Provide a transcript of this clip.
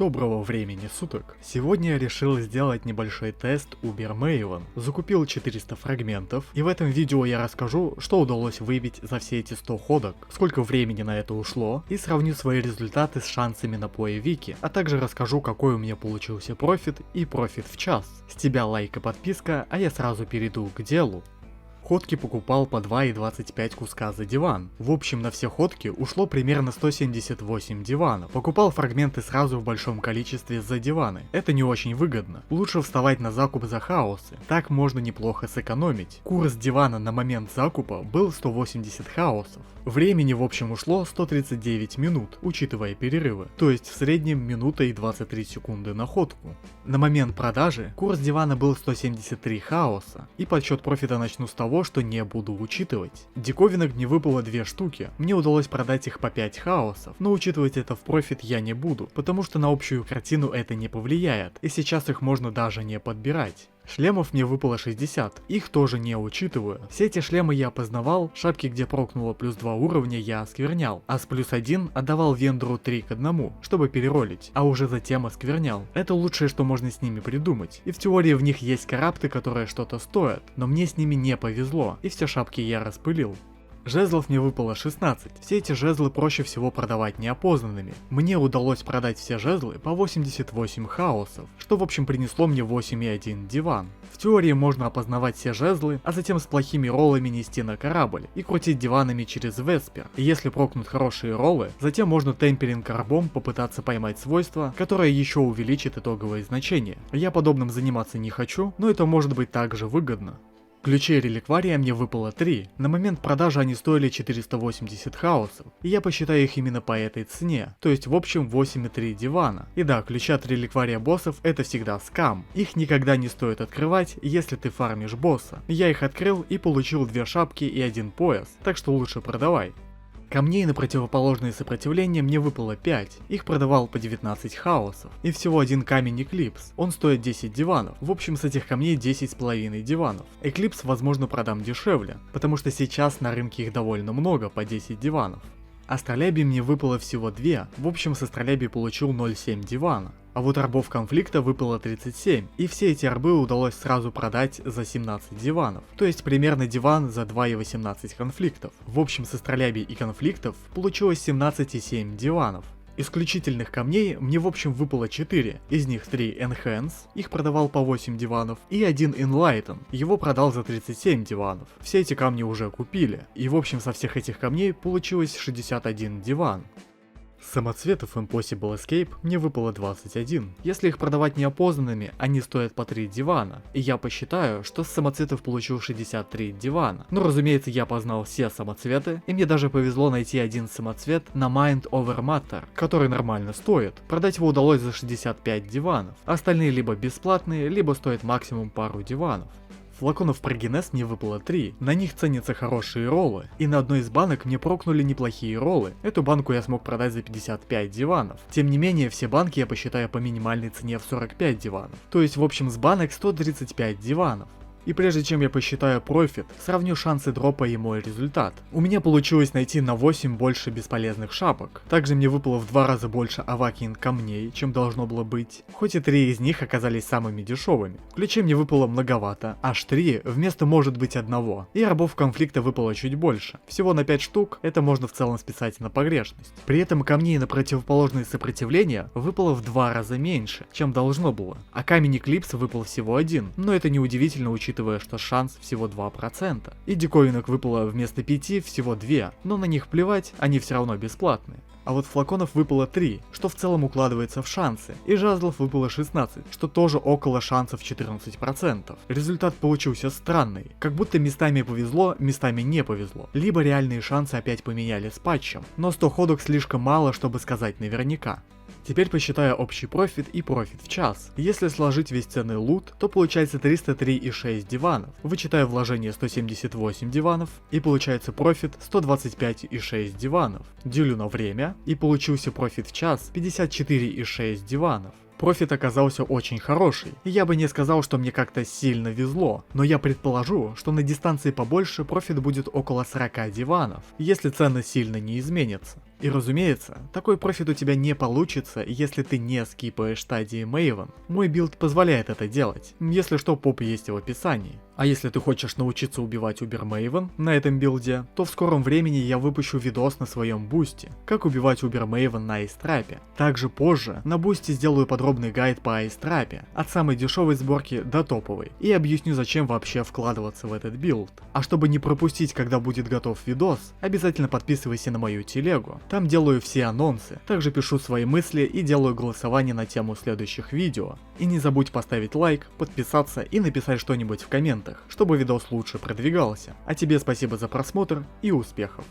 Доброго времени суток! Сегодня я решил сделать небольшой тест Uber Maven. Закупил 400 фрагментов, и в этом видео я расскажу, что удалось выбить за все эти 100 ходок, сколько времени на это ушло, и сравню свои результаты с шансами на появике, а также расскажу, какой у меня получился профит и профит в час. С тебя лайк и подписка, а я сразу перейду к делу. Ходки покупал по 2,25 куска за диван. В общем, на все ходки ушло примерно 178 диванов. Покупал фрагменты сразу в большом количестве за диваны. Это не очень выгодно. Лучше вставать на закуп за хаосы. Так можно неплохо сэкономить. Курс дивана на момент закупа был 180 хаосов. Времени в общем ушло 139 минут, учитывая перерывы. То есть в среднем минута и 23 секунды на ходку. На момент продажи курс дивана был 173 хаоса. И подсчет профита начну с того, что не буду учитывать. Диковинок мне выпало 2 штуки, мне удалось продать их по 5 хаосов, но учитывать это в профит я не буду, потому что на общую картину это не повлияет, и сейчас их можно даже не подбирать. Шлемов мне выпало 60, их тоже не учитываю. Все эти шлемы я опознавал, шапки, где прокнуло плюс 2 уровня, я осквернял, а с плюс 1 отдавал вендору 3 к 1, чтобы переролить, а уже затем осквернял. Это лучшее, что можно с ними придумать, и в теории в них есть карапты, которые что-то стоят, но мне с ними не повезло, и все шапки я распылил. Жезлов мне выпало 16, все эти жезлы проще всего продавать неопознанными. Мне удалось продать все жезлы по 88 хаосов, что в общем принесло мне 8,1 диван. В теории можно опознавать все жезлы, а затем с плохими роллами нести на корабль и крутить диванами через Веспер. И если прокнут хорошие роллы, затем можно темперинг карбом попытаться поймать свойство, которое еще увеличит итоговое значение. Я подобным заниматься не хочу, но это может быть также выгодно. Ключей реликвария мне выпало 3, на момент продажи они стоили 480 хаосов, и я посчитаю их именно по этой цене, то есть в общем 8,3 дивана. И да, ключи от реликвария боссов это всегда скам, их никогда не стоит открывать, если ты фармишь босса. Я их открыл и получил 2 шапки и 1 пояс, так что лучше продавай. Камней на противоположное сопротивление мне выпало 5, их продавал по 19 хаосов, и всего один камень Эклипс, он стоит 10 диванов, в общем с этих камней 10,5 диванов. Эклипс возможно продам дешевле, потому что сейчас на рынке их довольно много, по 10 диванов. Астролябий мне выпало всего 2, в общем с астролябий получил 0,7 дивана. А вот арбов конфликта выпало 37, и все эти арбы удалось сразу продать за 17 диванов, то есть примерно диван за 2,18 конфликтов. В общем с астролябий и конфликтов получилось 17,7 диванов. Исключительных камней мне в общем выпало 4, из них 3 Enhance, их продавал по 8 диванов, и 1 Enlighten, его продал за 37 диванов. Все эти камни уже купили, и в общем со всех этих камней получилось 61 диван. Самоцветов Impossible Escape мне выпало 21. Если их продавать неопознанными, они стоят по 3 дивана. И я посчитаю, что с самоцветов получил 63 дивана. Но разумеется я познал все самоцветы, и мне даже повезло найти один самоцвет на Mind Over Matter, который нормально стоит. Продать его удалось за 65 диванов. Остальные либо бесплатные, либо стоят максимум пару диванов. Флаконов прогенез мне выпало 3, на них ценятся хорошие роллы, и на одной из банок мне прокнули неплохие роллы, эту банку я смог продать за 55 диванов. Тем не менее, все банки я посчитаю по минимальной цене в 45 диванов, то есть в общем с банок 135 диванов. И прежде чем я посчитаю профит, сравню шансы дропа и мой результат. У меня получилось найти на 8 больше бесполезных шапок. Также мне выпало в 2 раза больше авакин камней, чем должно было быть. Хоть и 3 из них оказались самыми дешевыми. Ключей мне выпало многовато, аж 3 вместо может быть 1. И рабов конфликта выпало чуть больше. Всего на 5 штук, это можно в целом списать на погрешность. При этом камней на противоположные сопротивления выпало в 2 раза меньше, чем должно было. А камень Эклипс выпал всего 1, но это неудивительно, учитывая, что шанс всего 2%. И диковинок выпало вместо 5 всего 2, но на них плевать, они все равно бесплатные. А вот флаконов выпало 3, что в целом укладывается в шансы, и жезлов выпало 16, что тоже около шансов 14%. Результат получился странный, как будто местами повезло, местами не повезло, либо реальные шансы опять поменяли с патчем, но 100 ходок слишком мало, чтобы сказать наверняка. Теперь посчитаю общий профит и профит в час. Если сложить весь ценный лут, то получается 303,6 диванов. Вычитаю вложение 178 диванов, и получается профит 125,6 диванов. Делю на время, и получился профит в час 54,6 диванов. Профит оказался очень хороший, и я бы не сказал, что мне как-то сильно везло, но я предположу, что на дистанции побольше профит будет около 40 диванов, если цены сильно не изменятся. И разумеется, такой профит у тебя не получится, если ты не скипаешь стадии Maven. Мой билд позволяет это делать, если что, поп есть в описании. А если ты хочешь научиться убивать Убер Maven на этом билде, то в скором времени я выпущу видос на своем бусте, как убивать Убер Maven на айстрапе. Также позже на бусте сделаю подробный гайд по айстрапе, от самой дешевой сборки до топовой, и объясню, зачем вообще вкладываться в этот билд. А чтобы не пропустить, когда будет готов видос, обязательно подписывайся на мою телегу, там делаю все анонсы, также пишу свои мысли и делаю голосование на тему следующих видео. И не забудь поставить лайк, подписаться и написать что-нибудь в комментах, чтобы видос лучше продвигался. А тебе спасибо за просмотр и успехов!